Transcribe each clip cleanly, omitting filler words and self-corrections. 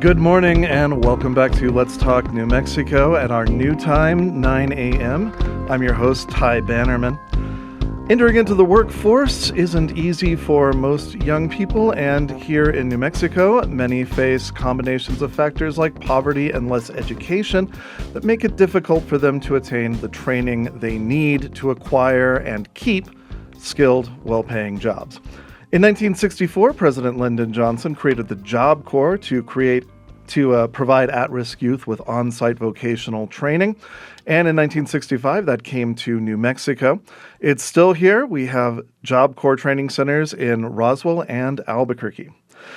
Good morning and welcome back to Let's Talk New Mexico at our new time, 9 a.m. I'm your host, Ty Bannerman. Entering into the workforce isn't easy for most young people, and here in New Mexico, many face combinations of factors like poverty and less education that make it difficult for them to attain the training they need to acquire and keep skilled, well-paying jobs. In 1964, President Lyndon Johnson created the Job Corps to provide at-risk youth with on-site vocational training. And in 1965, that came to New Mexico. It's still here. We have Job Corps training centers in Roswell and Albuquerque.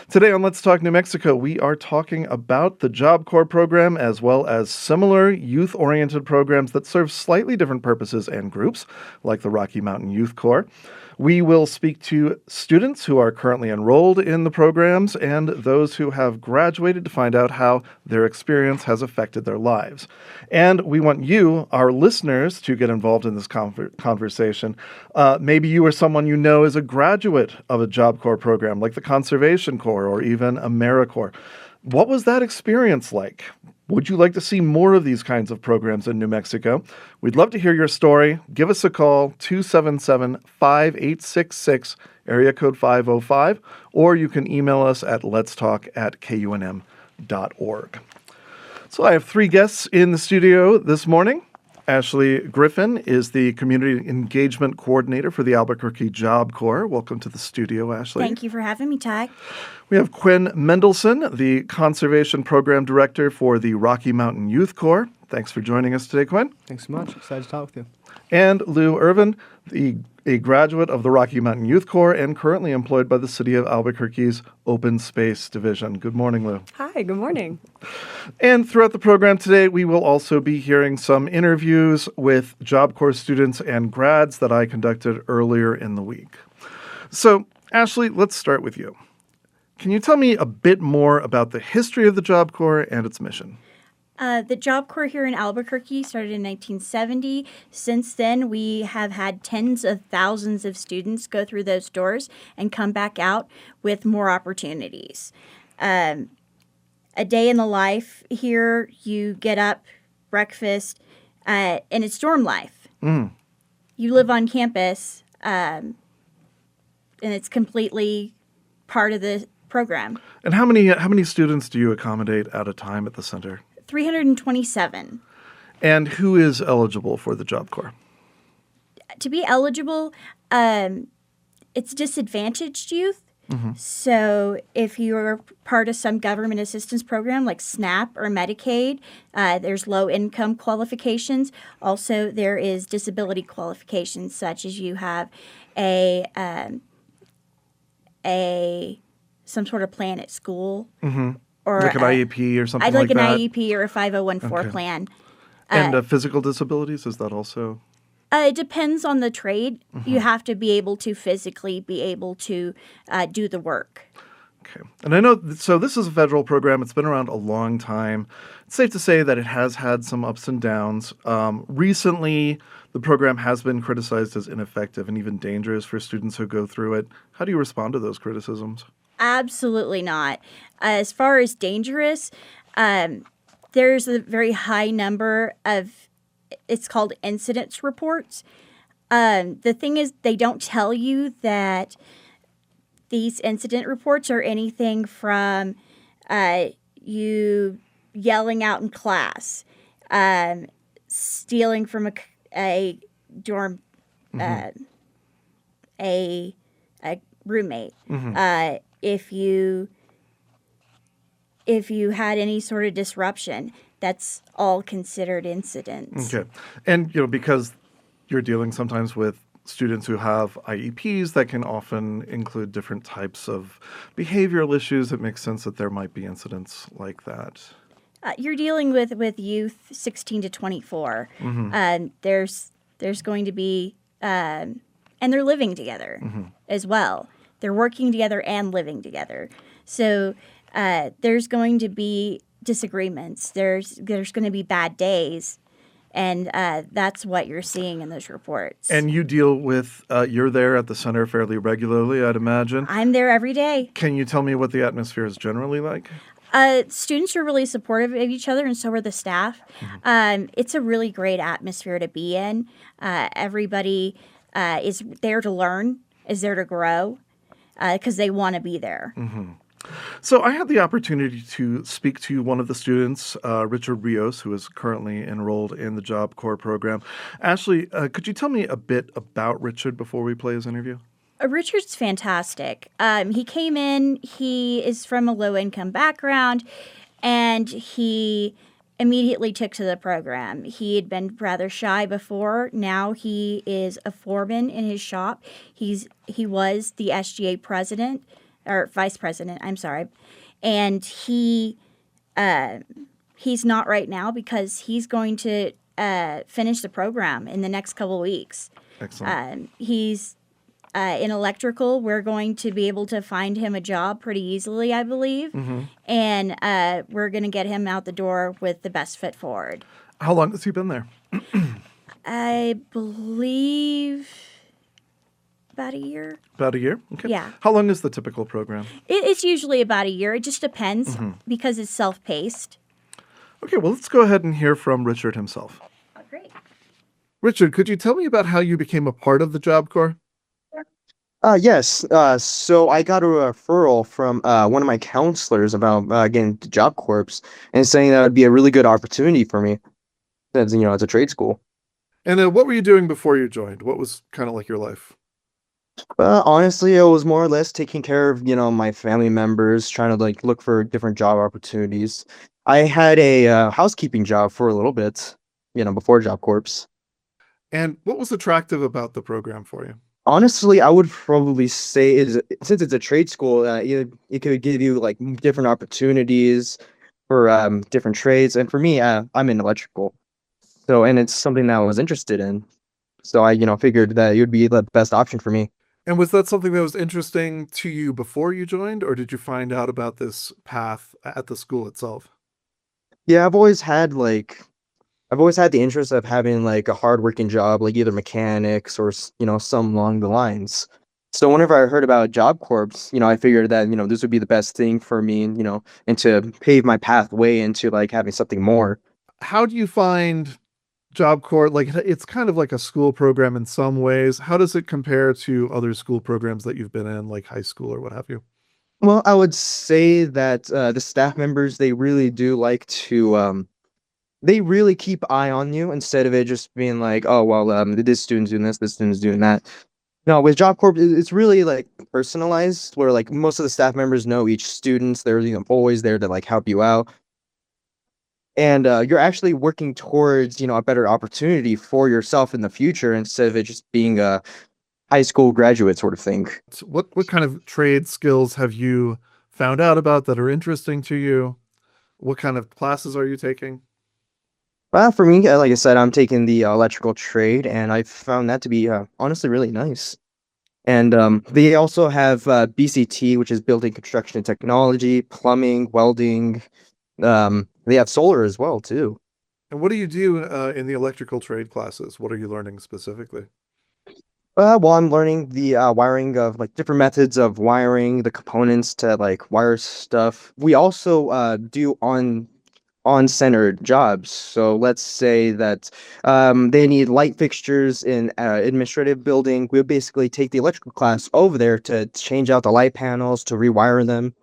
Today on Let's Talk New Mexico, we are talking about the Job Corps program as well as similar youth-oriented programs that serve slightly different purposes and groups, like the Rocky Mountain Youth Corps. We will speak to students who are currently enrolled in the programs and those who have graduated to find out how their experience has affected their lives. And we want you, our listeners, to get involved in this conversation. Maybe you or someone you know is a graduate of a Job Corps program like the Conservation Corps or even AmeriCorps. What was that experience like? Would you like to see more of these kinds of programs in New Mexico? We'd love to hear your story. Give us a call, 277-5866, area code 505, or you can email us at letstalk@kunm.org. So I have three guests in the studio this morning. Ashley Griffin is the Community Engagement Coordinator for the Albuquerque Job Corps. Welcome to the studio, Ashley. Thank you for having me, Ty. We have Quinn Mendelson, the Conservation Program Director for the Rocky Mountain Youth Corps. Thanks for joining us today, Quinn. Thanks so much. Excited to talk with you. And Lou Irvin, a graduate of the Rocky Mountain Youth Corps and currently employed by the City of Albuquerque's Open Space Division. Good morning, Lou. Hi, good morning. And throughout the program today, we will also be hearing some interviews with Job Corps students and grads that I conducted earlier in the week. So, Ashley, let's start with you. Can you tell me a bit more about the history of the Job Corps and its mission? The Job Corps here in Albuquerque started in 1970. Since then, we have had tens of thousands of students go through those doors and come back out with more opportunities. A day in the life here, you get up, breakfast, and it's dorm life. You live on campus, and it's completely part of the program. And how many students do you accommodate at a time at the center? 327. And who is eligible for the Job Corps? To be eligible, it's disadvantaged youth. Mm-hmm. So if you're part of some government assistance program like SNAP or Medicaid, there's low-income qualifications. Also, there is disability qualifications, such as you have some sort of plan at school. Mm-hmm. Or like an IEP or something like that? I'd like an IEP or a 5014 plan. And physical disabilities, is that also? It depends on the trade. Mm-hmm. You have to be able to physically be able to do the work. Okay. And I know, so this is a federal program. It's been around a long time. It's safe to say that it has had some ups and downs. Recently, the program has been criticized as ineffective and even dangerous for students who go through it. How do you respond to those criticisms? Absolutely not. As far as dangerous, there's a very high number of, it's called incidents reports. The thing is, they don't tell you that these incident reports are anything from you yelling out in class, stealing from a dorm, mm-hmm. a roommate. Mm-hmm. If you had any sort of disruption, that's all considered incidents. Okay. And, because you're dealing sometimes with students who have IEPs that can often include different types of behavioral issues, it makes sense that there might be incidents like that. You're dealing with youth 16 to 24. Mm-hmm. There's going to be, and they're living together mm-hmm. as well. They're working together and living together. So there's going to be disagreements. There's going to be bad days. And that's what you're seeing in those reports. And you deal with, you're there at the center fairly regularly, I'd imagine. I'm there every day. Can you tell me what the atmosphere is generally like? Students are really supportive of each other, and so are the staff. It's a really great atmosphere to be in. Everybody is there to learn, is there to grow, because they want to be there. So I had the opportunity to speak to one of the students, Richard Rios, who is currently enrolled in the Job Corps program. Ashley, could you tell me a bit about Richard before we play his interview? Richard's fantastic. He came in, he is from a low-income background, and he immediately took to the program. He had been rather shy before. Now he is a foreman in his shop. He was the SGA president, or vice president, I'm sorry. And he's not right now because he's going to finish the program in the next couple of weeks. Excellent. He's in electrical. We're going to be able to find him a job pretty easily, I believe. And we're going to get him out the door with the best foot forward. How long has he been there? I believe about a year. About a year? Okay. Yeah. How long is the typical program? It's usually about a year. It just depends because it's self-paced. Okay, well, let's go ahead and hear from Richard himself. Oh, great. Richard, could you tell me about how you became a part of the Job Corps? Yes. So I got a referral from one of my counselors about getting to Job Corps and saying that would be a really good opportunity for me. As it's a trade school. And what were you doing before you joined? What was kind of like your life? Honestly, it was more or less taking care of my family members, trying to like look for different job opportunities. I had a housekeeping job for a little bit, before Job Corps. And what was attractive about the program for you? Honestly, I would probably say since it's a trade school, it could give you like different opportunities for different trades. And for me, I'm in electrical, and it's something that I was interested in. So I, figured that it would be the best option for me. And was that something that was interesting to you before you joined, or did you find out about this path at the school itself? Yeah, I've always had the interest of having like a hardworking job, like either mechanics or some along the lines. So whenever I heard about Job Corps, I figured that this would be the best thing for me, and to pave my pathway into like having something more. How do you find Job Corps? Like, it's kind of like a school program in some ways. How does it compare to other school programs that you've been in, like high school or what have you? Well, I would say that the staff members, they really do like to they really keep eye on you instead of it just being like, oh well, this student's doing this student's doing that. No, with Job Corps, it's really like personalized, where like most of the staff members know each student. They're always there to like help you out, and you're actually working towards a better opportunity for yourself in the future instead of it just being a high school graduate sort of thing. So what kind of trade skills have you found out about that are interesting to you? What kind of classes are you taking? For me, like I said, I'm taking the electrical trade, and I found that to be honestly really nice. And they also have BCT, which is Building Construction and Technology, plumbing, welding. They have solar as well too. And what do you do in the electrical trade classes? What are you learning specifically? Well, I'm learning the wiring of like different methods of wiring the components to like wire stuff. We also do on-centered jobs. So let's say that they need light fixtures in administrative building. We'll basically take the electrical class over there to change out the light panels, to rewire them.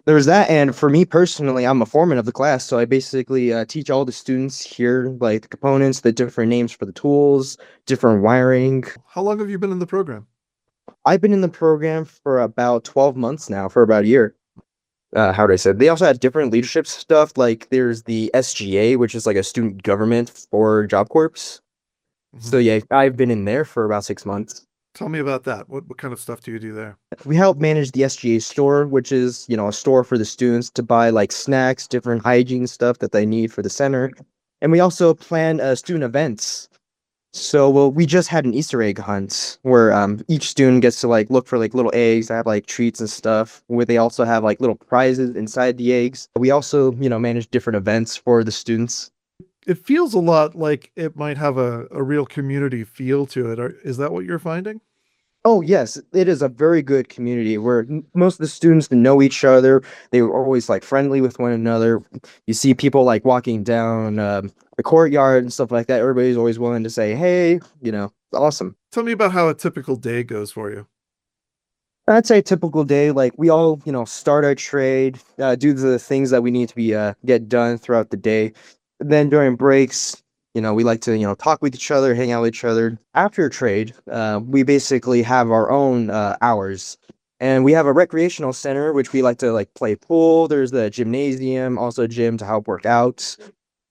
There's that, and for me personally, I'm a foreman of the class, so I basically teach all the students here like the components, the different names for the tools, different wiring. How long have you been in the program? I've been in the program for about 12 months now, for about a year. How would I say? They also had different leadership stuff, like there's the SGA, which is like a student government for Job Corps. So yeah, I've been in there for about 6 months. Tell me about that. What kind of stuff do you do there? We help manage the SGA store, which is, a store for the students to buy like snacks, different hygiene stuff that they need for the center. And we also plan student events. So, well, we just had an Easter egg hunt where each student gets to like look for like little eggs that have like treats and stuff. Where they also have like little prizes inside the eggs. We also, manage different events for the students. It feels a lot like it might have a real community feel to it. Is that what you're finding? Oh, yes, it is a very good community where most of the students know each other. They were always like friendly with one another. You see people like walking down the courtyard and stuff like that. Everybody's always willing to say, "Hey," it's awesome. Tell me about how a typical day goes for you. I'd say typical day, like we all, start our trade, do the things that we need to be get done throughout the day. Then during breaks, we like to, talk with each other, hang out with each other. After trade, we basically have our own hours. And we have a recreational center, which we like to like play pool. There's the gymnasium, also a gym to help work out.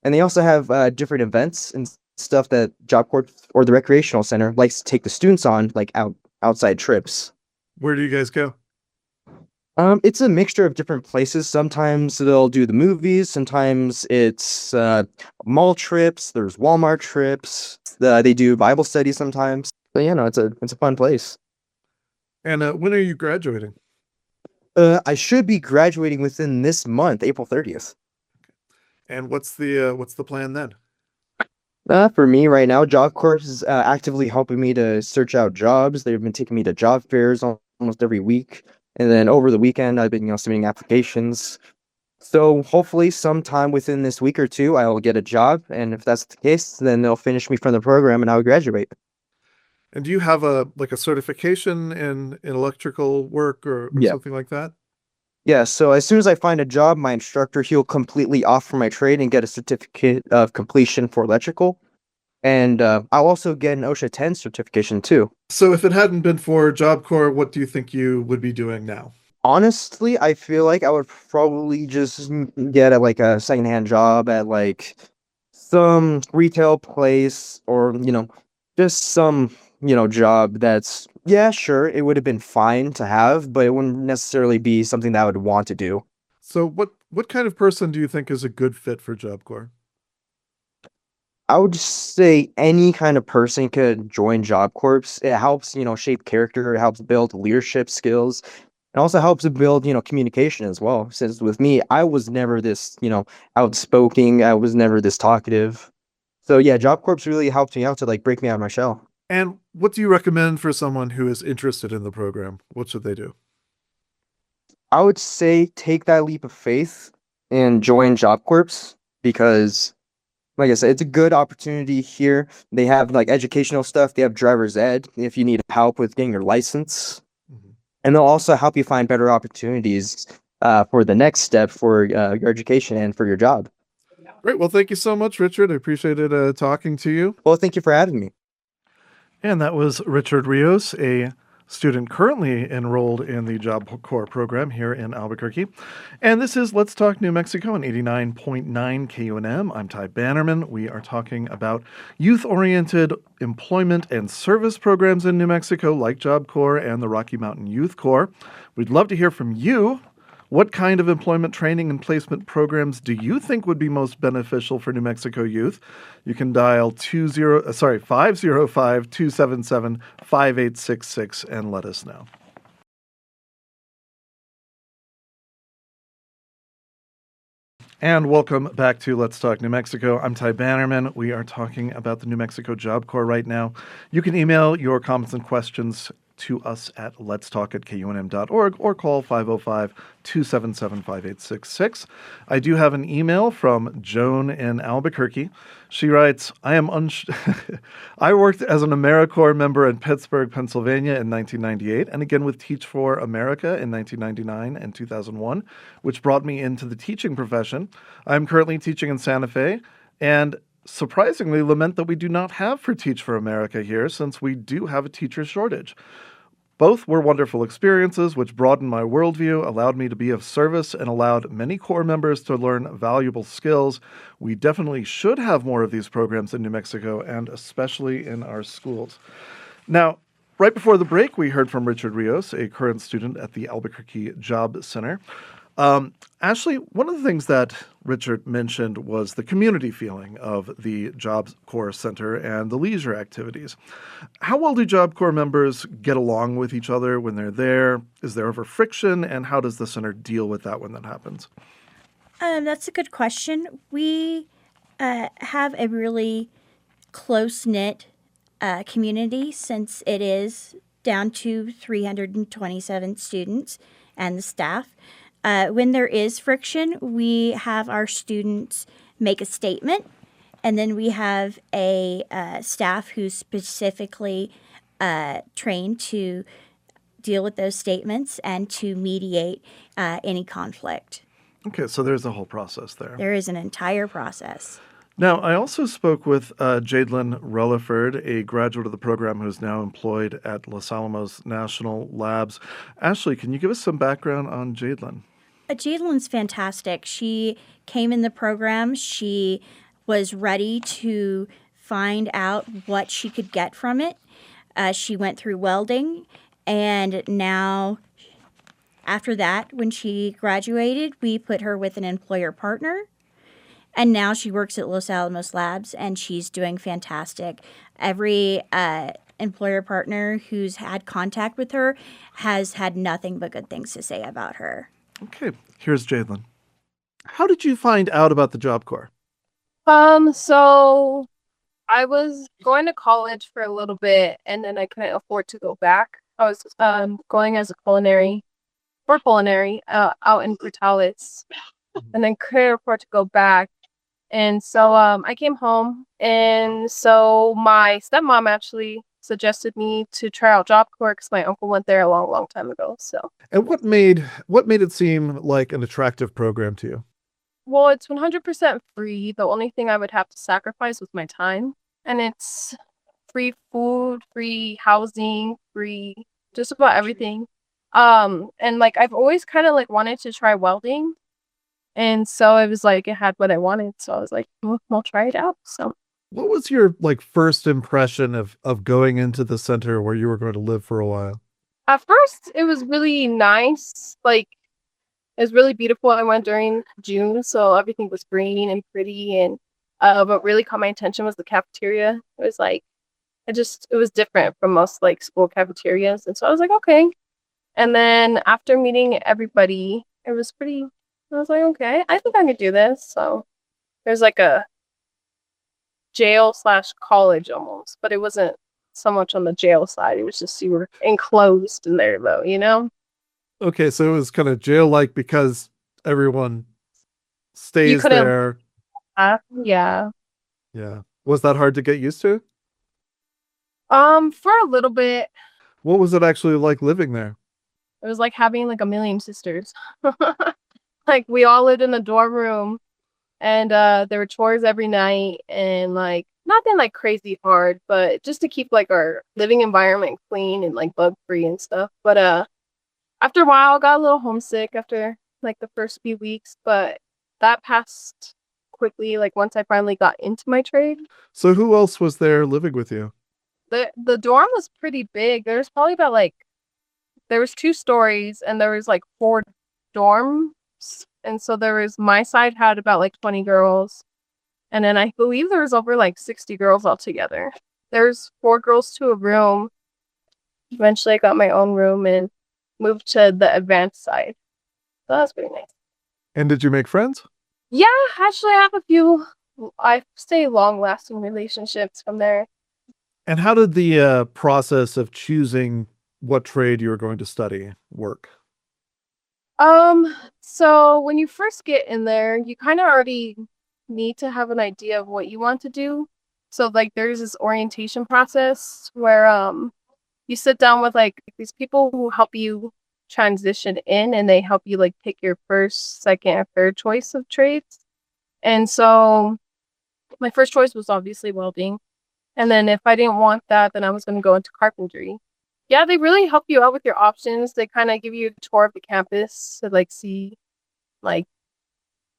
And they also have different events and stuff that Job Corps or the recreational center likes to take the students on, like outside trips. Where do you guys go? It's a mixture of different places. Sometimes they'll do the movies. Sometimes it's mall trips. There's Walmart trips. They do Bible study sometimes. But it's a fun place. And when are you graduating? I should be graduating within this month, April 30th. And what's the plan then? For me right now, Job Corps is actively helping me to search out jobs. They've been taking me to job fairs almost every week. And then over the weekend, I've been, submitting applications. So hopefully sometime within this week or two, I will get a job. And if that's the case, then they'll finish me from the program and I'll graduate. And do you have a certification in electrical work or Yeah. something like that? Yeah. So as soon as I find a job, my instructor, he'll completely offer my trade and get a certificate of completion for electrical. And I'll also get an OSHA 10 certification too. So if it hadn't been for Job Corps, what do you think you would be doing now? Honestly, I feel like I would probably just get like a secondhand job at like some retail place or, just some, job that's, yeah, sure, it would have been fine to have, but it wouldn't necessarily be something that I would want to do. So what kind of person do you think is a good fit for Job Corps? I would say any kind of person could join Job Corps. It helps, shape character, it helps build leadership skills. It also helps to build, communication as well. Since with me, I was never this, outspoken. I was never this talkative. So yeah, Job Corps really helped me out to like break me out of my shell. And what do you recommend for someone who is interested in the program? What should they do? I would say take that leap of faith and join Job Corps because, like I said, it's a good opportunity here. They have like educational stuff. They have driver's ed if you need help with getting your license. Mhm. And they'll also help you find better opportunities for the next step for your education and for your job. Great. Well, thank you so much, Richard. I appreciated talking to you. Well, thank you for having me. And that was Richard Rios, a student currently enrolled in the Job Corps program here in Albuquerque. And this is Let's Talk New Mexico on 89.9 KUNM. I'm Ty Bannerman. We are talking about youth-oriented employment and service programs in New Mexico like Job Corps and the Rocky Mountain Youth Corps. We'd love to hear from you. What kind of employment training and placement programs do you think would be most beneficial for New Mexico youth? You can dial 505-277-5866 and let us know. And welcome back to Let's Talk New Mexico. I'm Ty Bannerman. We are talking about the New Mexico Job Corps right now. You can email your comments and questions to us at letstalk@kunm.org or call 505-277-5866. I do have an email from Joan in Albuquerque. She writes, I worked as an AmeriCorps member in Pittsburgh, Pennsylvania in 1998, and again with Teach for America in 1999 and 2001, which brought me into the teaching profession. I'm currently teaching in Santa Fe, and surprisingly lament that we do not have for Teach for America here, since we do have a teacher shortage. Both were wonderful experiences which broadened my worldview, allowed me to be of service, and allowed many Corps members to learn valuable skills. We definitely should have more of these programs in New Mexico, and especially in our schools. Now, right before the break, we heard from Richard Rios, a current student at the Albuquerque Job Center. Ashley, one of the things that Richard mentioned was the community feeling of the Job Corps Center and the leisure activities. How well do Job Corps members get along with each other when they're there? Is there ever friction? And how does the center deal with that when that happens? That's a good question. We have a really close-knit community, since it is down to 327 students and the staff. When there is friction, we have our students make a statement, and then we have a staff who's specifically trained to deal with those statements and to mediate any conflict. Okay, so there's a whole process there. There is an entire process. Now, I also spoke with Jadelynn Relaford, a graduate of the program who's now employed at Los Alamos National Labs. Ashley, can you give us some background on Jadelynn? Jadelynn's fantastic. She came in the program. She was ready to find out what she could get from it. She went through welding, and now, after that, when she graduated, we put her with an employer partner. And now she works at Los Alamos Labs, and she's doing fantastic. Every employer partner who's had contact with her has had nothing but good things to say about her. Okay, here's Jadelynn. How did you find out about the Job Corps? So I was going to college for a little bit, and then I couldn't afford to go back. I was going as a culinary out in Portales, and then couldn't afford to go back. And so I came home, and so my stepmom actually suggested me to try out Job Corps because my uncle went there a long, long time ago. So, And what made it seem like an attractive program to you? well, it's 100% free. The only thing I would have to sacrifice was my time, and it's free food, free housing, free just about everything. And like I've always kind of like wanted to try welding. And so it was like it had what I wanted. So I was like, well, I'll try it out. So What was your first impression of going into the center where you were going to live for a while? at first it was really nice. Like it was really beautiful. I went during June, so everything was green and pretty. And what really caught my attention was the cafeteria. It was like it was different from most like school cafeterias. And so I was like, okay. And then after meeting everybody, it was pretty. I was like, okay, I think I could do this. So there's like a jail/college almost, but it wasn't so much on the jail side. It was just you were enclosed in there though, you know? Okay, so it was kind of jail-like because everyone stays couldn't- there. Yeah. Yeah. Was that hard to get used to? For a little bit, What was it actually like living there? it was like having like a million sisters. Like we all lived in a dorm room, and there were chores every night, and like nothing like crazy hard, but just to keep like our living environment clean and like bug free and stuff. But after a while I got a little homesick after like the first few weeks, but that passed quickly like once I finally got into my trade. So who else was there living with you? The dorm was pretty big. There's probably about like there was 2 stories, and there was like 4 dorms. And so there was my side had about like 20 girls. And then I believe there was over like 60 girls altogether. There's 4 girls to a room. Eventually I got my own room and moved to the advanced side. So that was pretty nice. And did you make friends? Yeah, actually I have a few. I stay long-lasting relationships from there. And how did the process of choosing what trade you were going to study work? So when you first get in there, you kind of already need to have an idea of what you want to do. So like there's this orientation process where you sit down with like these people who help you transition in, and they help you like pick your first, second, or third choice of trades. And so my first choice was obviously welding. And then if I didn't want that, then I was going to go into carpentry. Yeah, they really help you out with your options. They kind of give you a tour of the campus to like see like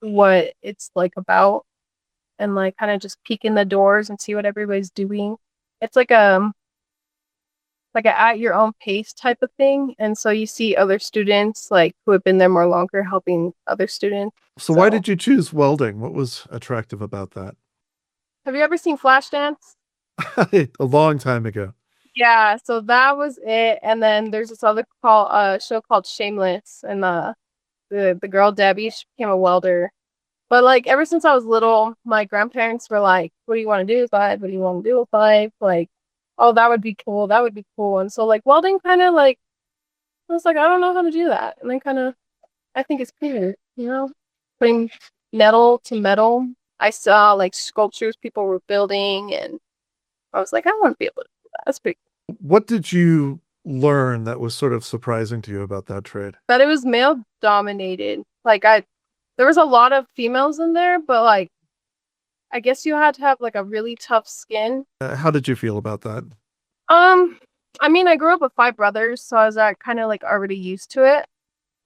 what it's like about, and like kind of just peek in the doors and see what everybody's doing. It's like a at your own pace type of thing. And so you see other students like who have been there more longer helping other students. So why did you choose welding? What was attractive about that? Have you ever seen Flashdance? A long time ago. Yeah, so that was it. And then there's this other show called Shameless, and the girl Debbie, she became a welder. But like ever since I was little, my grandparents were like, "What do you want to do with life? What do you want to do with life?" Like, "Oh, that would be cool. That would be cool." And so like welding kind of like I was like, I don't know how to do that, and then kind of I think it's cool, putting metal to metal. I saw like sculptures people were building, and I was like, I want to be able to do that. That's pretty cool. What did you learn that was sort of surprising to you about that trade? But it was male dominated. There was a lot of females in there, but like, I guess you had to have like a really tough skin. How did you feel about that? I mean, I grew up with 5 brothers, so I was kind of like already used to it.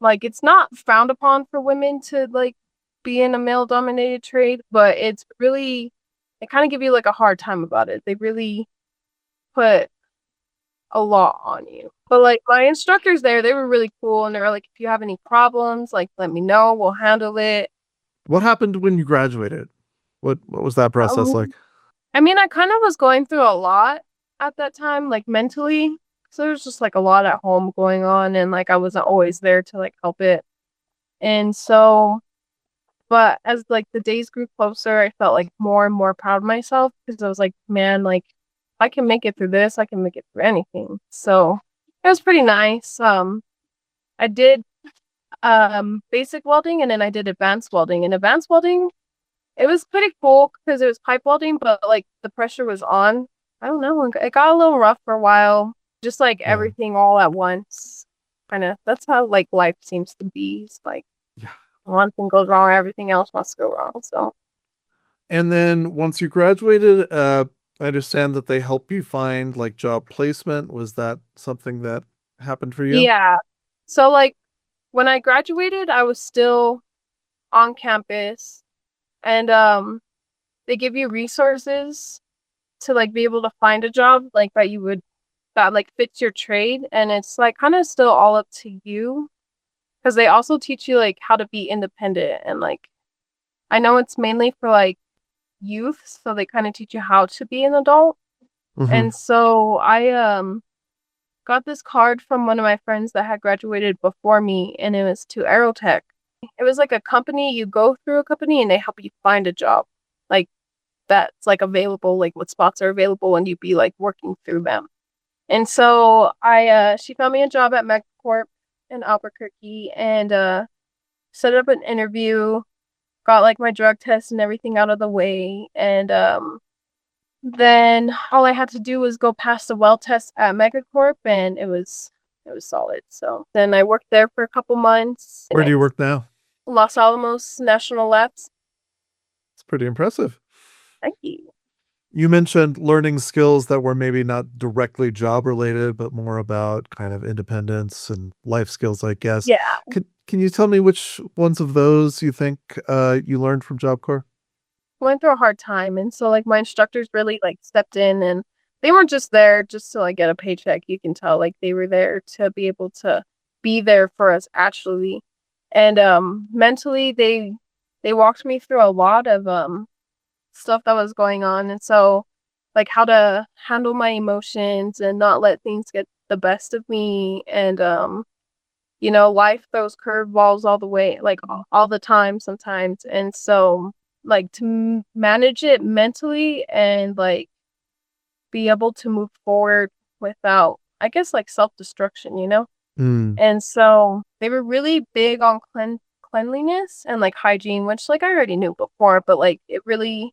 Like, it's not frowned upon for women to like be in a male dominated trade, but they kind of give you like a hard time about it. They really put a lot on you. But like my instructors there, they were really cool, and they were like, if you have any problems, like let me know, we'll handle it. What happened when you graduated? What was that process like? I mean, I kind of was going through a lot at that time, like mentally. So there was just like a lot at home going on, and like I wasn't always there to like help it. And so, but as like the days grew closer, I felt like more and more proud of myself because I was like, man, like I can make it through this, I can make it through anything. So it was pretty nice. I did basic welding, and then I did advanced welding. And advanced welding, it was pretty cool because it was pipe welding, but like the pressure was on. I don't know, it got a little rough for a while. Just like everything all at once. Kind of that's how like life seems to be. It's like one thing goes wrong, everything else must go wrong. So And then once you graduated, I understand that they help you find like job placement. Was that something that happened for you? yeah. So like when I graduated, I was still on campus, and they give you resources to like be able to find a job like that like fits your trade, and it's like kind of still all up to you because they also teach you like how to be independent, and like I know it's mainly for like youth, so they kind of teach you how to be an adult. Mm-hmm. And so I got this card from one of my friends that had graduated before me, and it was to Aerotech. It was like a company, you go through a company and they help you find a job like that's like available, like what spots are available, and you'd be like working through them. And so she found me a job at Megacorp in Albuquerque, and set up an interview, got like my drug test and everything out of the way, and then all I had to do was go pass the well test at Megacorp, and it was solid. So then I worked there for a couple months. Where do you work now? Los Alamos National Labs. It's pretty impressive. Thank you. You mentioned learning skills that were maybe not directly job related, but more about kind of independence and life skills, I guess. Yeah. Can you tell me which ones of those you think you learned from Job Corps? Went through a hard time, and so like my instructors really like stepped in, and they weren't just there just to like get a paycheck. You can tell like they were there to be able to be there for us actually. And mentally they walked me through a lot of stuff that was going on, and so like how to handle my emotions and not let things get the best of me. And life throws curveballs all the way, like all the time sometimes. And so like to manage it mentally and like be able to move forward without, I guess, like self-destruction. Mm. And so they were really big on cleanliness and like hygiene, which like I already knew before, but like it really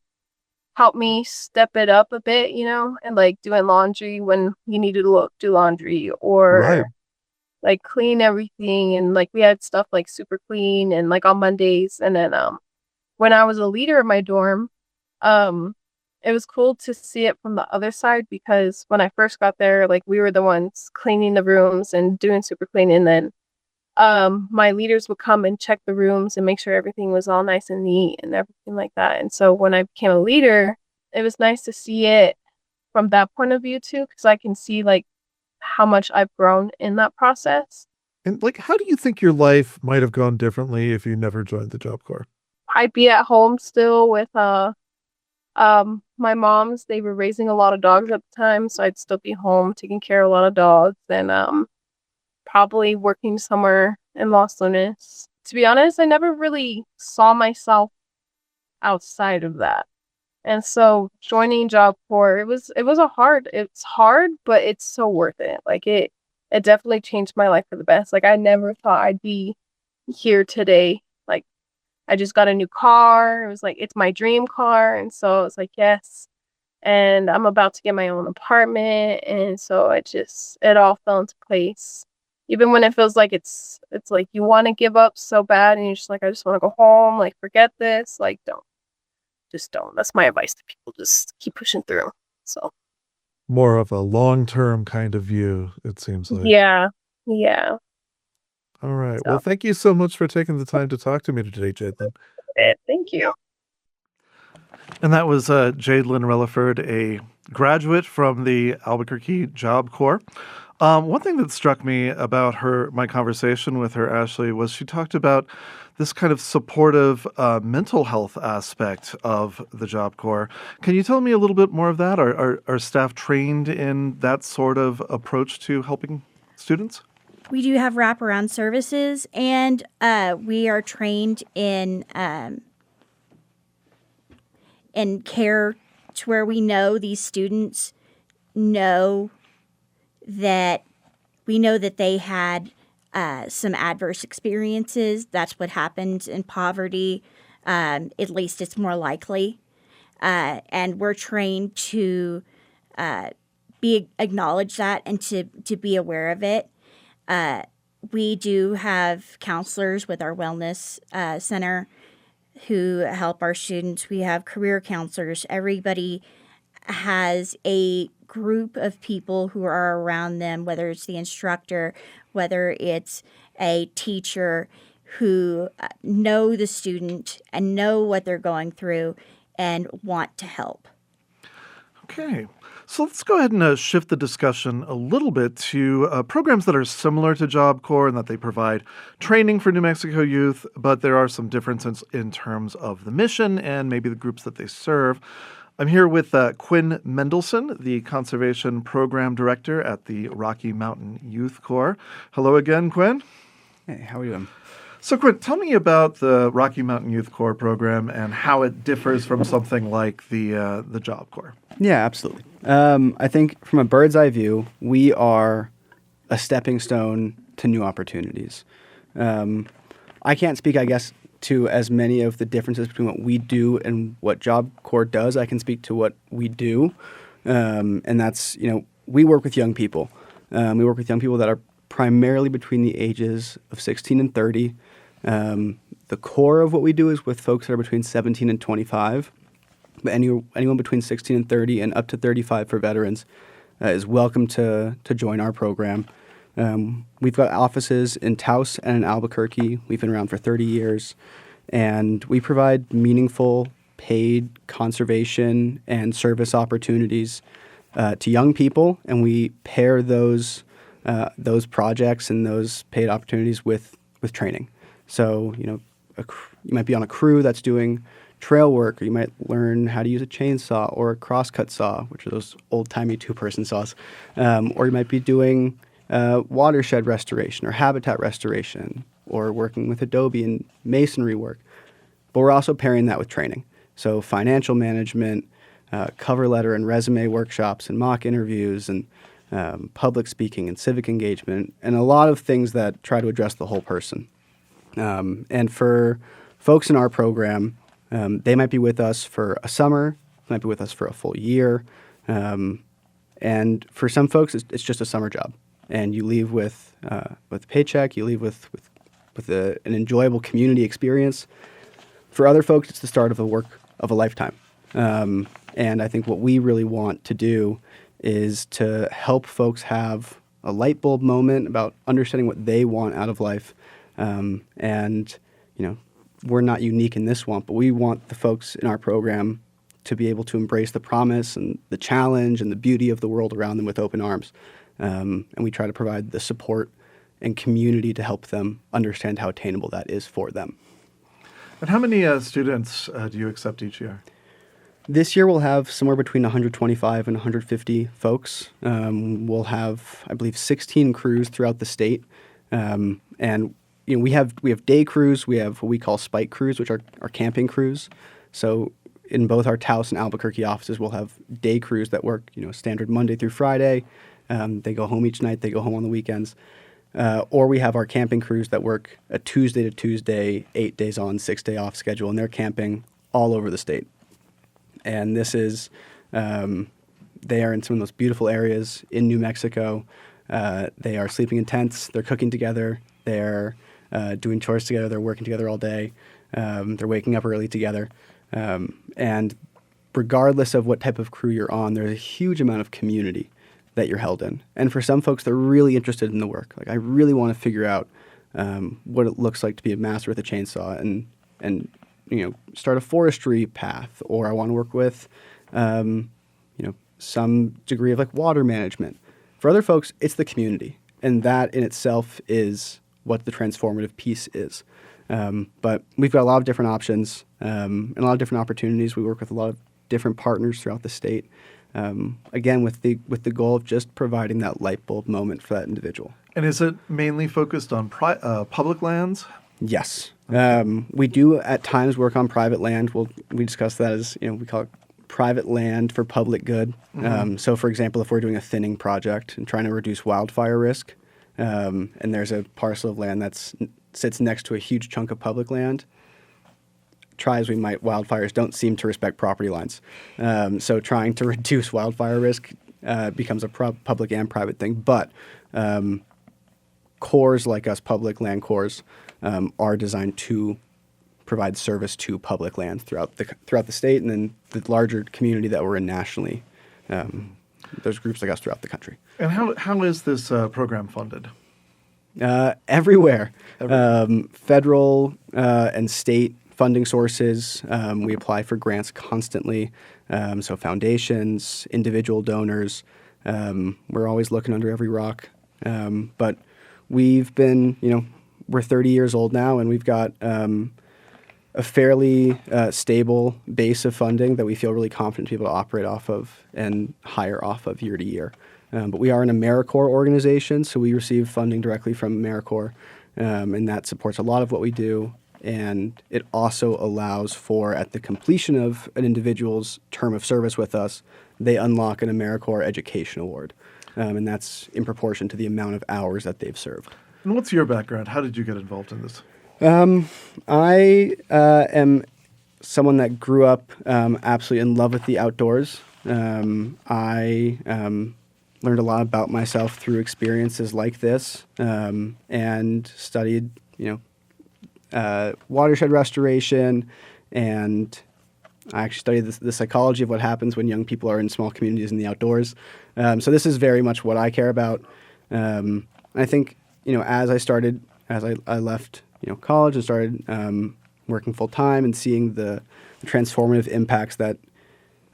helped me step it up a bit, and like doing laundry when you needed to do laundry, or Right. like clean everything. And like we had stuff like super clean and like on Mondays. And then when I was a leader of my dorm, it was cool to see it from the other side, because when I first got there, like we were the ones cleaning the rooms and doing super clean, and then my leaders would come and check the rooms and make sure everything was all nice and neat and everything like that. And so when I became a leader, it was nice to see it from that point of view too, because I can see like how much I've grown in that process. And like, how do you think your life might have gone differently if you never joined the Job Corps? I'd be at home still with my moms. They were raising a lot of dogs at the time, so I'd still be home taking care of a lot of dogs, and probably working somewhere in Los Lunas. To be honest, I never really saw myself outside of that. And so joining Job Corps, it's hard, but it's so worth it. Like it definitely changed my life for the best. Like I never thought I'd be here today. Like I just got a new car. It was like, it's my dream car. And so it's like, yes. And I'm about to get my own apartment. And so it all fell into place. Even when it feels like it's like you want to give up so bad and you're just like, I just want to go home. Like, forget this. Like, just don't. That's my advice to people. Just keep pushing through. So More of a long-term kind of view, it seems like. yeah. Yeah. All right. So Well, thank you so much for taking the time to talk to me today, Jadelynn. thank you. And that was Jadelynn Relaford, a graduate from the Albuquerque Job Corps. One thing that struck me about my conversation with her, Ashley, was she talked about this kind of supportive mental health aspect of the Job Corps. Can you tell me a little bit more of that? Are staff trained in that sort of approach to helping students? We do have wraparound services, and we are trained in care to where we know these students know that they had some adverse experiences. That's what happens in poverty. At least it's more likely. And we're trained to acknowledge that and to be aware of it. We do have counselors with our wellness center who help our students. We have career counselors. Everybody has a group of people who are around them, whether it's the instructor, whether it's a teacher, who know the student and know what they're going through and want to help. Okay. So let's go ahead and shift the discussion a little bit to programs that are similar to Job Corps and that they provide training for New Mexico youth, but there are some differences in terms of the mission and maybe the groups that they serve. I'm here with Quinn Mendelson, the Conservation Program Director at the Rocky Mountain Youth Corps. Hello again, Quinn. Hey, how are you doing? So, Quinn, tell me about the Rocky Mountain Youth Corps program and how it differs from something like the Job Corps. Yeah, absolutely. I think from a bird's eye view, we are a stepping stone to new opportunities. I can't speak, I guess, to as many of the differences between what we do and what Job Corps does. I can speak to what we do, and that's, we work with young people. We work with young people that are primarily between the ages of 16 and 30. The core of what we do is with folks that are between 17 and 25. But anyone between 16 and 30 and up to 35 for veterans is welcome to join our program. We've got offices in Taos and in Albuquerque. We've been around for 30 years. And we provide meaningful paid conservation and service opportunities to young people. And we pair those projects and those paid opportunities with training. So, you might be on a crew that's doing trail work, or you might learn how to use a chainsaw or a crosscut saw, which are those old-timey two-person saws. Or you might be doing watershed restoration or habitat restoration, or working with adobe and masonry work. But we're also pairing that with training. So financial management, cover letter and resume workshops and mock interviews and public speaking and civic engagement, and a lot of things that try to address the whole person. And for folks in our program, they might be with us for a summer, might be with us for a full year. And for some folks, it's just a summer job. And you leave with a paycheck, you leave with an enjoyable community experience. For other folks, it's the start of the work of a lifetime. And I think what we really want to do is to help folks have a light bulb moment about understanding what they want out of life. And, we're not unique in this one, but we want the folks in our program to be able to embrace the promise and the challenge and the beauty of the world around them with open arms. And we try to provide the support and community to help them understand how attainable that is for them. And how many students do you accept each year? This year we'll have somewhere between 125 and 150 folks. We'll have, I believe, 16 crews throughout the state. And we have day crews. We have what we call spike crews, which are camping crews. So in both our Taos and Albuquerque offices, we'll have day crews that work, standard Monday through Friday. They go home each night. They go home on the weekends. Or we have our camping crews that work a Tuesday to Tuesday, 8 days on, 6-day off schedule, and they're camping all over the state. And this is, they are in some of the most beautiful areas in New Mexico. They are sleeping in tents. They're cooking together. They're doing chores together. They're working together all day. They're waking up early together. And regardless of what type of crew you're on, there's a huge amount of community that you're held in. And for some folks, they're really interested in the work. Like, I really want to figure out what it looks like to be a master with a chainsaw and start a forestry path, or I want to work with some degree of like water management. For other folks, it's the community, and that in itself is what the transformative piece is. But we've got a lot of different options and a lot of different opportunities. We work with a lot of different partners throughout the state. Again, with the goal of just providing that light bulb moment for that individual. And is it mainly focused on public lands? Yes. We do at times work on private land. We discuss that as, we call it private land for public good. Mm-hmm. So, for example, if we're doing a thinning project and trying to reduce wildfire risk, and there's a parcel of land that sits next to a huge chunk of public land, try as we might, wildfires don't seem to respect property lines. So trying to reduce wildfire risk becomes a public and private thing. But cores like us, public land cores, are designed to provide service to public land throughout the state, and then the larger community that we're in nationally. There's groups like us throughout the country. And how is this program funded? Everywhere. Federal and state funding sources. We apply for grants constantly. So foundations, individual donors. We're always looking under every rock. But we've been, we're 30 years old now, and we've got a fairly stable base of funding that we feel really confident to be able to operate off of and hire off of year to year. But we are an AmeriCorps organization, so we receive funding directly from AmeriCorps, and that supports a lot of what we do. And it also allows for, at the completion of an individual's term of service with us, they unlock an AmeriCorps Education Award. And that's in proportion to the amount of hours that they've served. And what's your background? How did you get involved in this? I am someone that grew up absolutely in love with the outdoors. I learned a lot about myself through experiences like this, and studied, watershed restoration, and I actually studied the psychology of what happens when young people are in small communities in the outdoors. So this is very much what I care about. I think, as I left, college and started working full time and seeing the transformative impacts that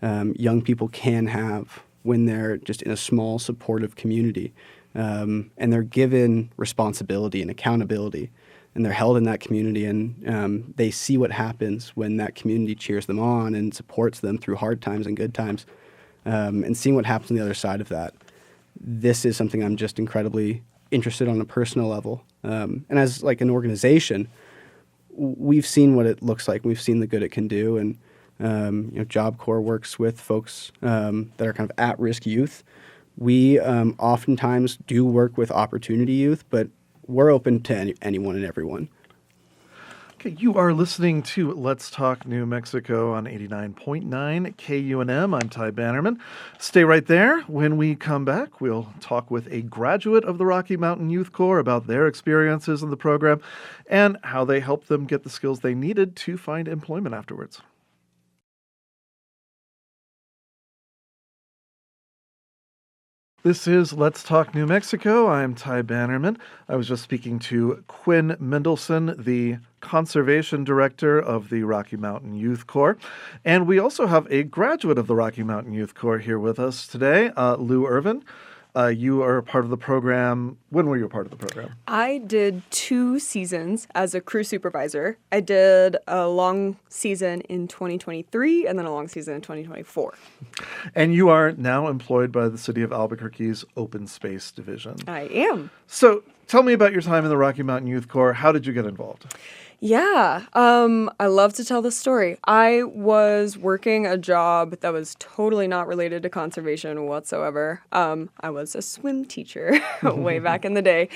young people can have when they're just in a small supportive community, and they're given responsibility and accountability, and they're held in that community, and they see what happens when that community cheers them on and supports them through hard times and good times, and seeing what happens on the other side of that. This is something I'm just incredibly interested on a personal level. And as like an organization, we've seen what it looks like. We've seen the good it can do. And, Job Corps works with folks that are kind of at-risk youth. We oftentimes do work with opportunity youth, but we're open to anyone and everyone. Okay, you are listening to Let's Talk New Mexico on 89.9 KUNM. I'm Ty Bannerman. Stay right there. When we come back, we'll talk with a graduate of the Rocky Mountain Youth Corps about their experiences in the program and how they helped them get the skills they needed to find employment afterwards. This is Let's Talk New Mexico. I'm Ty Bannerman. I was just speaking to Quinn Mendelson, the Conservation Director of the Rocky Mountain Youth Corps. And we also have a graduate of the Rocky Mountain Youth Corps here with us today, Lou Irvin. You are a part of the program. When were you a part of the program? I did 2 seasons as a crew supervisor. I did a long season in 2023 and then a long season in 2024. And you are now employed by the City of Albuquerque's Open Space Division. I am. So tell me about your time in the Rocky Mountain Youth Corps. How did you get involved? Yeah, I love to tell this story. I was working a job that was totally not related to conservation whatsoever. I was a swim teacher way back in the day,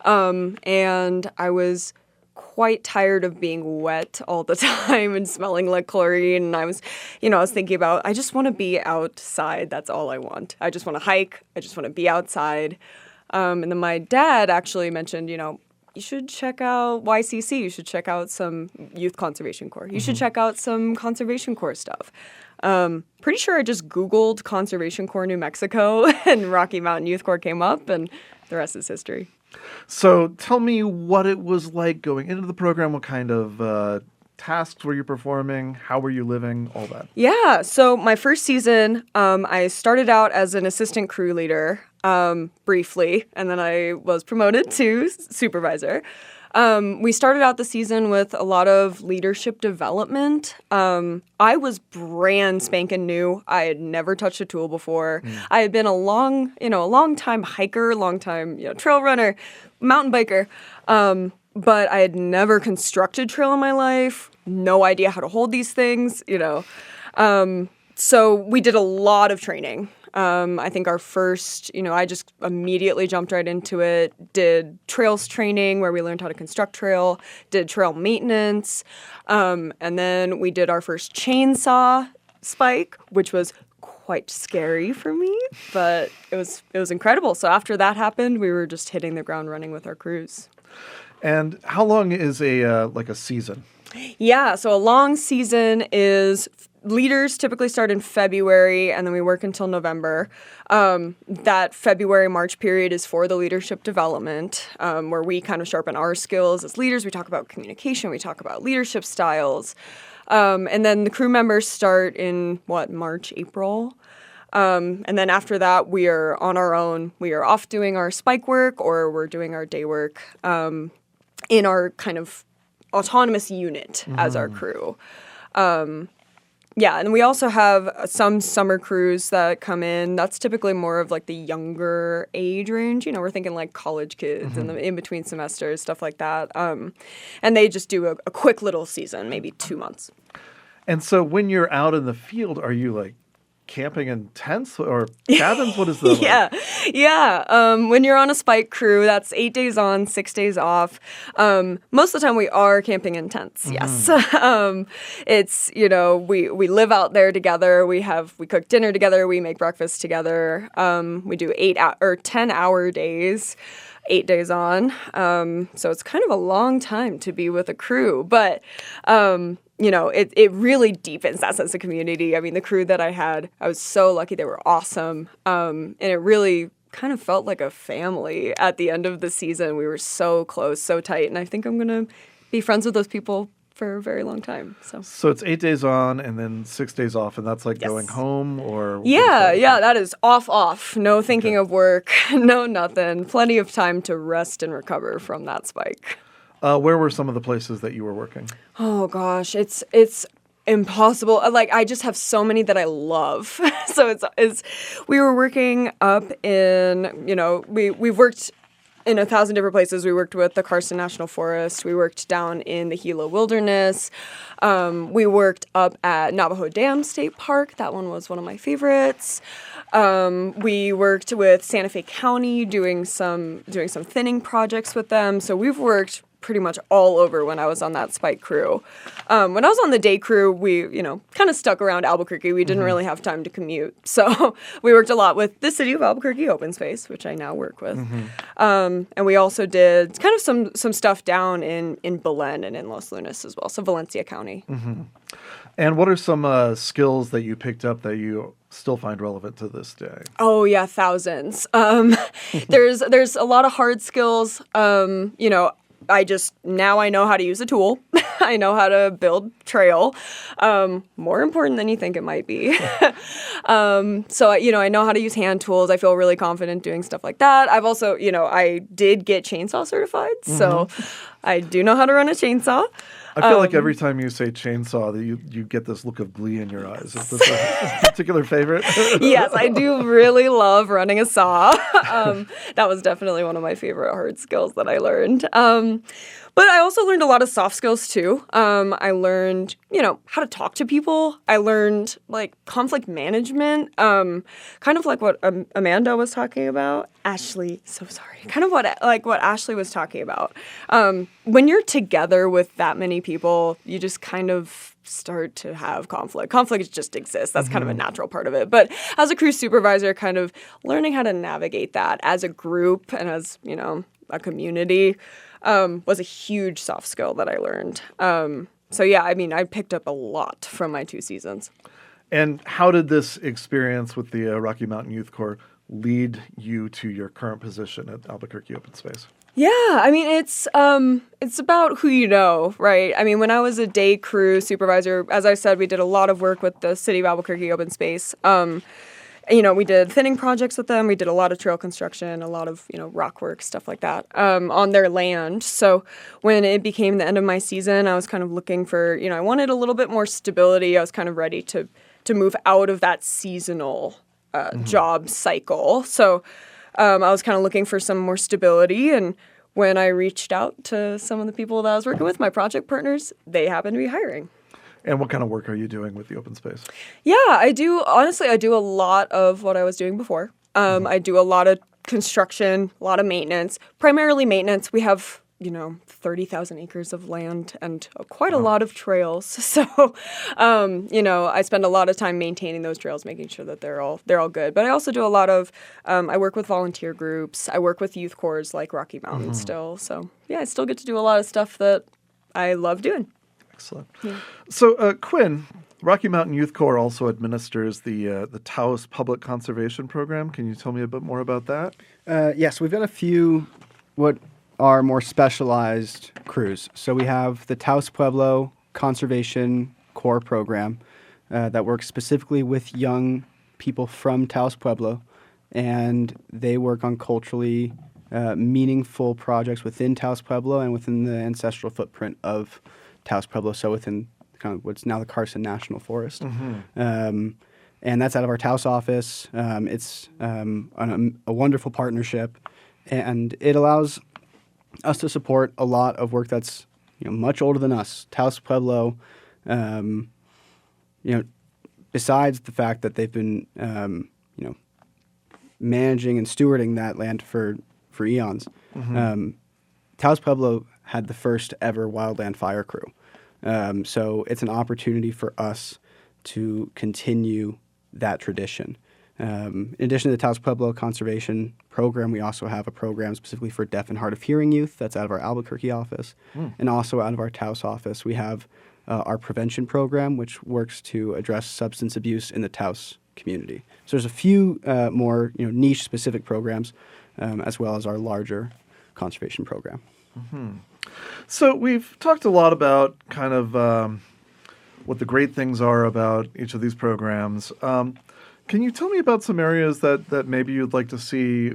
and I was quite tired of being wet all the time and smelling like chlorine. And I was thinking about, I just want to be outside. That's all I want. I just want to hike. I just want to be outside. And then my dad actually mentioned, you should check out YCC. You should check out some Youth Conservation Corps. You should check out some Conservation Corps stuff. Pretty sure I just Googled Conservation Corps New Mexico and Rocky Mountain Youth Corps came up, and the rest is history. So tell me what it was like going into the program. What kind of tasks were you performing? How were you living? All that. Yeah. So my first season, I started out as an assistant crew leader briefly, and then I was promoted to supervisor. We started out the season with a lot of leadership development. I was brand spanking new. I had never touched a tool before. I had been a long time hiker, long time, trail runner, mountain biker. But I had never constructed trail in my life. No idea how to hold these things, So we did a lot of training. I think our first, I just immediately jumped right into it, did trails training where we learned how to construct trail, did trail maintenance, and then we did our first chainsaw spike, which was quite scary for me, but it was incredible. So after that happened, we were just hitting the ground running with our crews. And how long is a season? Yeah, so a long season is leaders typically start in February, and then we work until November. That February-March period is for the leadership development, where we kind of sharpen our skills as leaders. We talk about communication. We talk about leadership styles. And then the crew members start in, March, April? And then after that, we are on our own. We are off doing our spike work, or we're doing our day work in our kind of autonomous unit as our crew. And we also have some summer crews that come in. That's typically more of like the younger age range. We're thinking like college kids and the in-between semesters, stuff like that. And they just do a quick little season, maybe 2 months. And so when you're out in the field, are you like camping in tents or cabins? What is that like? Yeah. When you're on a spike crew, that's 8 days on, 6 days off. Most of the time we are camping in tents. Yes. It's, we live out there together. We cook dinner together. We make breakfast together. We do 10-hour days. 8 days on. So it's kind of a long time to be with a crew, but it really deepens that sense of community. I mean, the crew that I had, I was so lucky. They were awesome. And it really kind of felt like a family at the end of the season. We were so close, so tight. And I think I'm going to be friends with those people for a very long time. So it's 8 days on and then 6 days off, and that's like going home, or that is off. No thinking of work, no nothing. Plenty of time to rest and recover from that spike. Where were some of the places that you were working? Oh gosh, it's impossible. Like, I just have so many that I love. So it's we were working up in, we've worked in 1,000 different places. We worked with the Carson National Forest. We worked down in the Gila Wilderness. We worked up at Navajo Dam State Park. That one was one of my favorites. We worked with Santa Fe County doing some thinning projects with them. So we've worked pretty much all over when I was on that spike crew. When I was on the day crew, we, kind of stuck around Albuquerque. We didn't really have time to commute. So we worked a lot with the City of Albuquerque Open Space, which I now work with. And we also did kind of some stuff down in Belen and in Los Lunas as well, so Valencia County. And what are some skills that you picked up that you still find relevant to this day? Oh, yeah, thousands. There's a lot of hard skills. Now I know how to use a tool. I know how to build trail. More important than you think it might be. So I know how to use hand tools. I feel really confident doing stuff like that. I've also, I did get chainsaw certified, so I do know how to run a chainsaw. I feel like every time you say chainsaw, that you get this look of glee in your eyes. Is this a particular favorite? Yes, I do really love running a saw. That was definitely one of my favorite hard skills that I learned. But I also learned a lot of soft skills too. I learned, how to talk to people. I learned like conflict management, kind of like what Amanda was talking about. Ashley, so sorry. Kind of what Ashley was talking about. When you're together with that many people, you just kind of start to have conflict. Conflict just exists. That's kind of a natural part of it. But as a crew supervisor, kind of learning how to navigate that as a group and as, a community was a huge soft skill that I learned. So yeah, I picked up a lot from my 2 seasons. And how did this experience with the Rocky Mountain Youth Corps lead you to your current position at Albuquerque Open Space? Yeah, it's about who you know, right? When I was a day crew supervisor, as I said, we did a lot of work with the City of Albuquerque Open Space. We did thinning projects with them. We did a lot of trail construction, a lot of, rock work, stuff like that, on their land. So when it became the end of my season, I was kind of looking for, I wanted a little bit more stability. I was kind of ready to move out of that seasonal job cycle. So I was kind of looking for some more stability. And when I reached out to some of the people that I was working with, my project partners, they happened to be hiring. And what kind of work are you doing with the open space? Yeah, I do. Honestly, I do a lot of what I was doing before. I do a lot of construction, a lot of maintenance, primarily maintenance. We have, 30,000 acres of land and quite a lot of trails. So, I spend a lot of time maintaining those trails, making sure that they're all good. But I also do a lot of, I work with volunteer groups. I work with youth corps like Rocky Mountain still. So, yeah, I still get to do a lot of stuff that I love doing. Excellent. Yeah. So, Quinn, Rocky Mountain Youth Corps also administers the Taos Public Conservation Program. Can you tell me a bit more about that? Yes, we've got a few what are more specialized crews. So we have the Taos Pueblo Conservation Corps program that works specifically with young people from Taos Pueblo, and they work on culturally meaningful projects within Taos Pueblo and within the ancestral footprint of Taos Pueblo, so within kind of what's now the Carson National Forest. And that's out of our Taos office. It's a wonderful partnership, and it allows us to support a lot of work that's much older than us. Taos Pueblo, besides the fact that they've been managing and stewarding that land for eons, Taos Pueblo had the first ever wildland fire crew. So it's an opportunity for us to continue that tradition. In addition to the Taos Pueblo Conservation Program, we also have a program specifically for deaf and hard of hearing youth that's out of our Albuquerque office. And also out of our Taos office, we have our prevention program, which works to address substance abuse in the Taos community. So there's a few more niche specific programs, as well as our larger conservation program. So we've talked a lot about kind of what the great things are about each of these programs. Can you tell me about some areas that maybe you'd like to see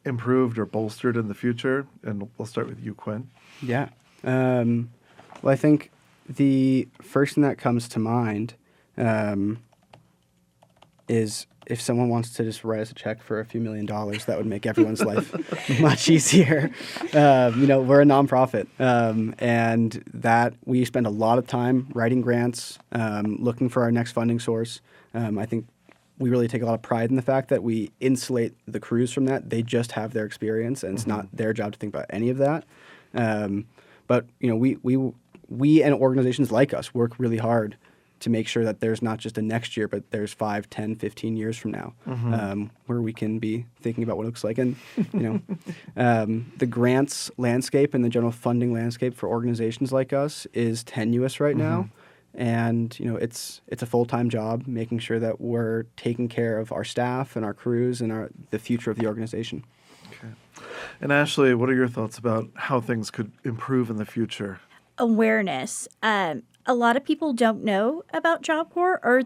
improved or bolstered in the future? And we'll start with you, Quinn. Yeah. Well, I think the first thing that comes to mind is if someone wants to just write us a check for a few $1 million, that would make everyone's life much easier. We're a nonprofit, and that we spend a lot of time writing grants, looking for our next funding source. I think we really take a lot of pride in the fact that we insulate the crews from that. They just have their experience, and it's not their job to think about any of that. But we and organizations like us work really hard to make sure that there's not just a next year, but there's 5, 10, 15 years from now, where we can be thinking about what it looks like. And, the grants landscape and the general funding landscape for organizations like us is tenuous right now. And, it's a full-time job making sure that we're taking care of our staff and our crews and the future of the organization. Okay. And Ashley, what are your thoughts about how things could improve in the future? Awareness. A lot of people don't know about Job Corps, or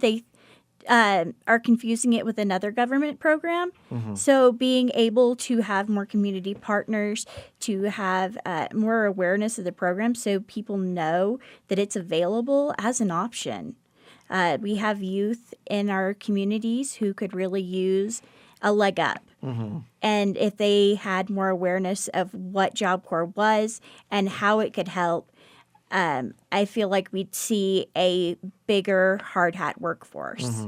are confusing it with another government program. So being able to have more community partners, to have more awareness of the program so people know that it's available as an option. We have youth in our communities who could really use a leg up. And if they had more awareness of what Job Corps was and how it could help, I feel like we'd see a bigger hard hat workforce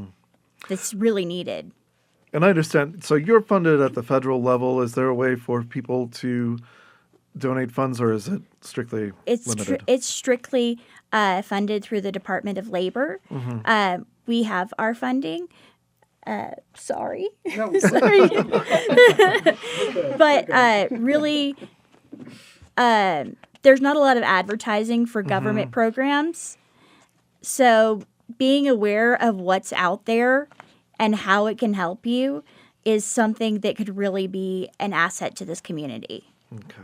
that's really needed. And I understand. So you're funded at the federal level. Is there a way for people to donate funds, or is it strictly limited? It's strictly funded through the Department of Labor. We have our funding. Sorry. Sorry. But really, there's not a lot of advertising for government programs. So being aware of what's out there and how it can help you is something that could really be an asset to this community. Okay.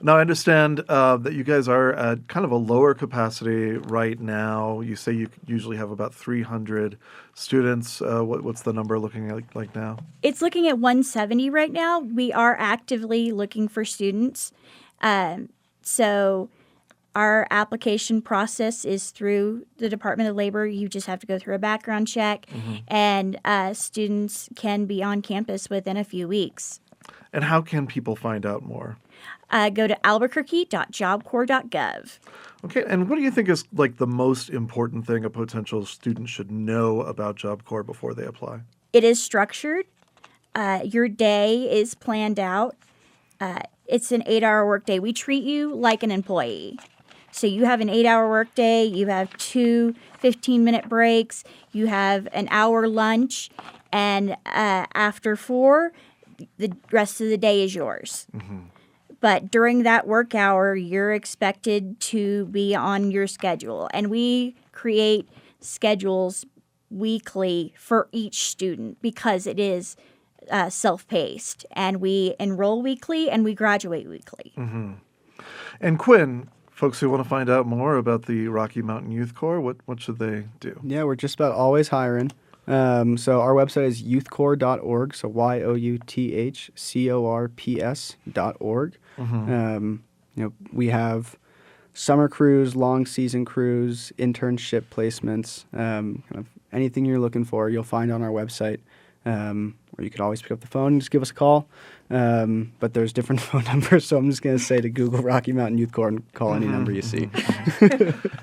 Now, I understand that you guys are at kind of a lower capacity right now. You say you usually have about 300 students. What's the number looking like now? It's looking at 170 right now. We are actively looking for students. So our application process is through the Department of Labor. You just have to go through a background check, and students can be on campus within a few weeks. And how can people find out more? Go to albuquerque.jobcorps.gov. Okay, and what do you think is like the most important thing a potential student should know about Job Corps before they apply? It is structured. Your day is planned out. It's an 8-hour workday. We treat you like an employee. So you have an 8-hour workday. You have 2 15-minute breaks. You have an hour lunch. And after 4, the rest of the day is yours. But during that work hour, you're expected to be on your schedule. And we create schedules weekly for each student because it is self-paced. And we enroll weekly and we graduate weekly. And Quinn, folks who want to find out more about the Rocky Mountain Youth Corps, what should they do? Yeah, we're just about always hiring. So our website is youthcorps.org, so youthcorps.org. We have summer crews, long season crews, internship placements, kind of anything you're looking for, you'll find on our website. Or you could always pick up the phone and just give us a call. But there's different phone numbers, so I'm just going to say to Google Rocky Mountain Youth Corps and call any number you see.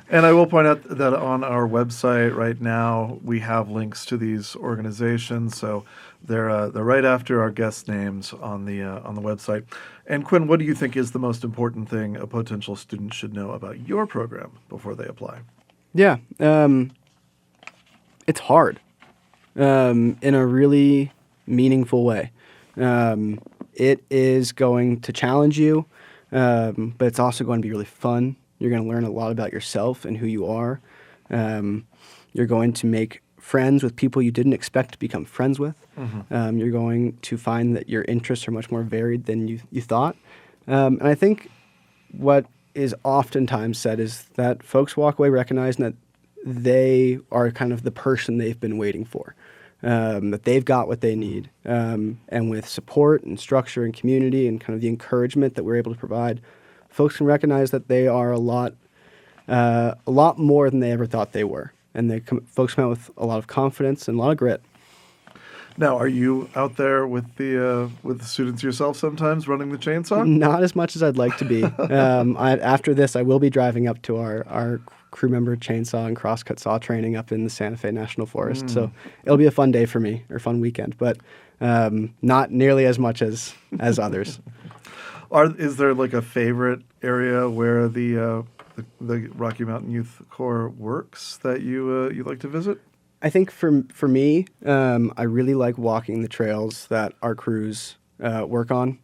And I will point out that on our website right now, we have links to these organizations. So they're right after our guest names on the website. And Quinn, what do you think is the most important thing a potential student should know about your program before they apply? Yeah, it's hard in a really meaningful way. It is going to challenge you, but it's also going to be really fun. You're going to learn a lot about yourself and who you are. You're going to make friends with people you didn't expect to become friends with. You're going to find that your interests are much more varied than you thought. And I think what is oftentimes said is that folks walk away recognizing that they are kind of the person they've been waiting for. That they've got what they need. And with support and structure and community and kind of the encouragement that we're able to provide, folks can recognize that they are a lot more than they ever thought they were. And folks come out with a lot of confidence and a lot of grit. Now, are you out there with the students yourself sometimes running the chainsaw? Not as much as I'd like to be. After this, I will be driving up to our crew member chainsaw and crosscut saw training up in the Santa Fe National Forest. So it'll be a fun day for me, or fun weekend, but not nearly as much as others. Is there like a favorite area where the Rocky Mountain Youth Corps works that you like to visit? I think for me, I really like walking the trails that our crews work on.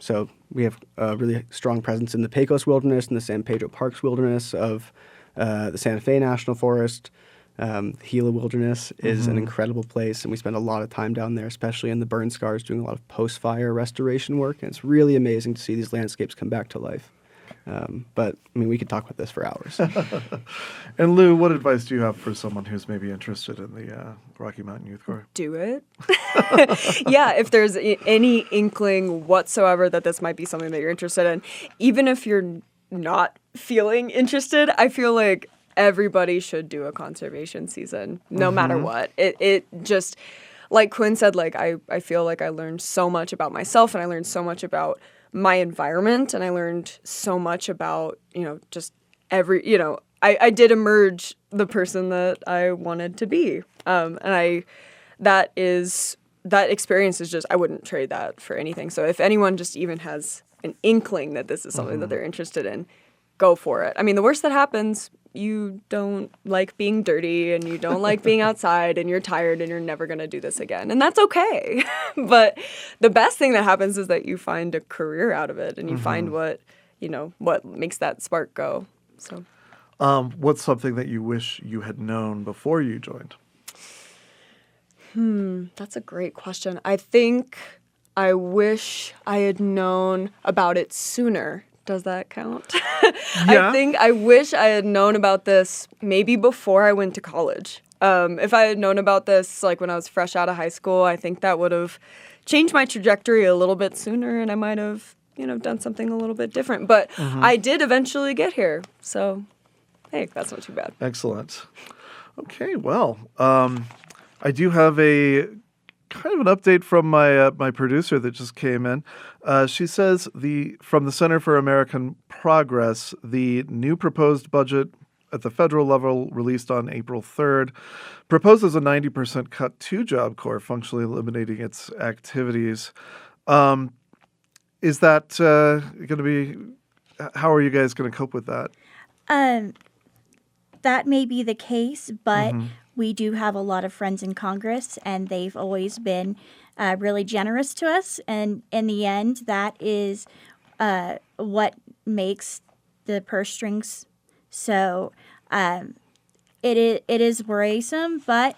So we have a really strong presence in the Pecos Wilderness and the San Pedro Parks Wilderness of the Santa Fe National Forest. The Gila Wilderness is an incredible place, and we spend a lot of time down there, especially in the burn scars, doing a lot of post-fire restoration work. And it's really amazing to see these landscapes come back to life. But I mean, we could talk about this for hours. And Lou, what advice do you have for someone who's maybe interested in the Rocky Mountain Youth Corps? Do it. Yeah, if there's any inkling whatsoever that this might be something that you're interested in, even if you're not feeling interested, I feel like everybody should do a conservation season, no matter what. It just, like Quinn said, like I feel like I learned so much about myself, and I learned so much about my environment, and I learned so much about, just I did emerge the person that I wanted to be. That experience is just, I wouldn't trade that for anything. So if anyone just even has an inkling that this is something that they're interested in, go for it. I mean, the worst that happens, you don't like being dirty, and you don't like being outside, and you're tired, and you're never going to do this again. And that's okay. But the best thing that happens is that you find a career out of it, and you find what makes that spark go. So, what's something that you wish you had known before you joined? That's a great question. I think I wish I had known about it sooner. Does that count? Yeah. I think I wish I had known about this maybe before I went to college. If I had known about this like when I was fresh out of high school, I think that would have changed my trajectory a little bit sooner, and I might have, done something a little bit different. But I did eventually get here. So, hey, that's not too bad. Excellent. Okay, well, I do have a kind of an update from my producer that just came in. She says from the Center for American Progress, the new proposed budget at the federal level, released on April 3rd, proposes a 90% cut to Job Corps, functionally eliminating its activities. Is that going to be? How are you guys going to cope with that? That may be the case, but we do have a lot of friends in Congress, and they've always been really generous to us. And in the end, that is what makes the purse strings. So it is worrisome, but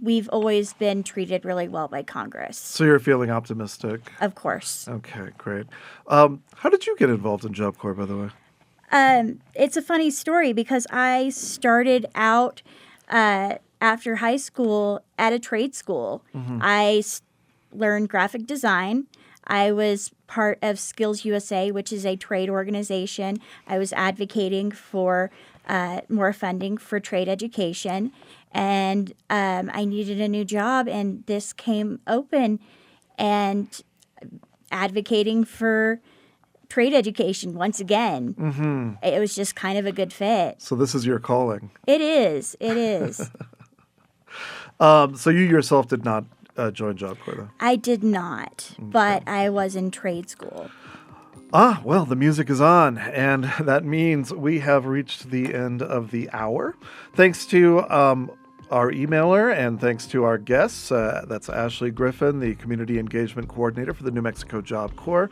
we've always been treated really well by Congress. So you're feeling optimistic? Of course. Okay, great. How did you get involved in Job Corps, by the way? It's a funny story because I started out after high school at a trade school. I learned graphic design. I was part of Skills USA, which is a trade organization. I was advocating for more funding for trade education, and I needed a new job, and this came open, and advocating for trade education once again. It was just kind of a good fit. So this is your calling. It is. It is. So you yourself did not join Job Corps, though? I did not, but I was in trade school. Well, the music is on, and that means we have reached the end of the hour. Thanks to our emailer, and thanks to our guests. That's Ashley Griffin, the Community Engagement Coordinator for the New Mexico Job Corps.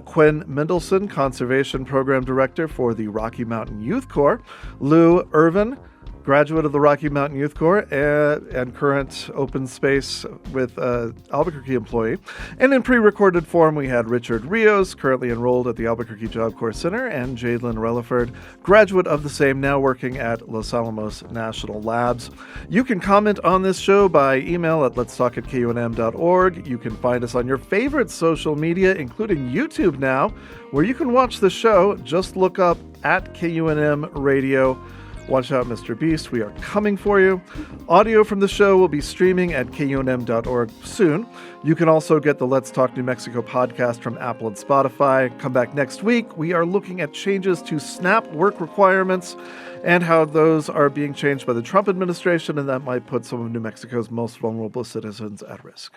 Quinn Mendelson, Conservation Program Director for the Rocky Mountain Youth Corps. Lou Irvin, graduate of the Rocky Mountain Youth Corps and current open space with Albuquerque employee. And in pre-recorded form, we had Richard Rios, currently enrolled at the Albuquerque Job Corps Center, and Jadelynn Relaford, graduate of the same, now working at Los Alamos National Labs. You can comment on this show by email at letstalk@kunm.org. You can find us on your favorite social media, including YouTube now, where you can watch the show. Just look up at KUNM Radio. Watch out, Mr. Beast. We are coming for you. Audio from the show will be streaming at kunm.org soon. You can also get the Let's Talk New Mexico podcast from Apple and Spotify. Come back next week. We are looking at changes to SNAP work requirements and how those are being changed by the Trump administration, and that might put some of New Mexico's most vulnerable citizens at risk.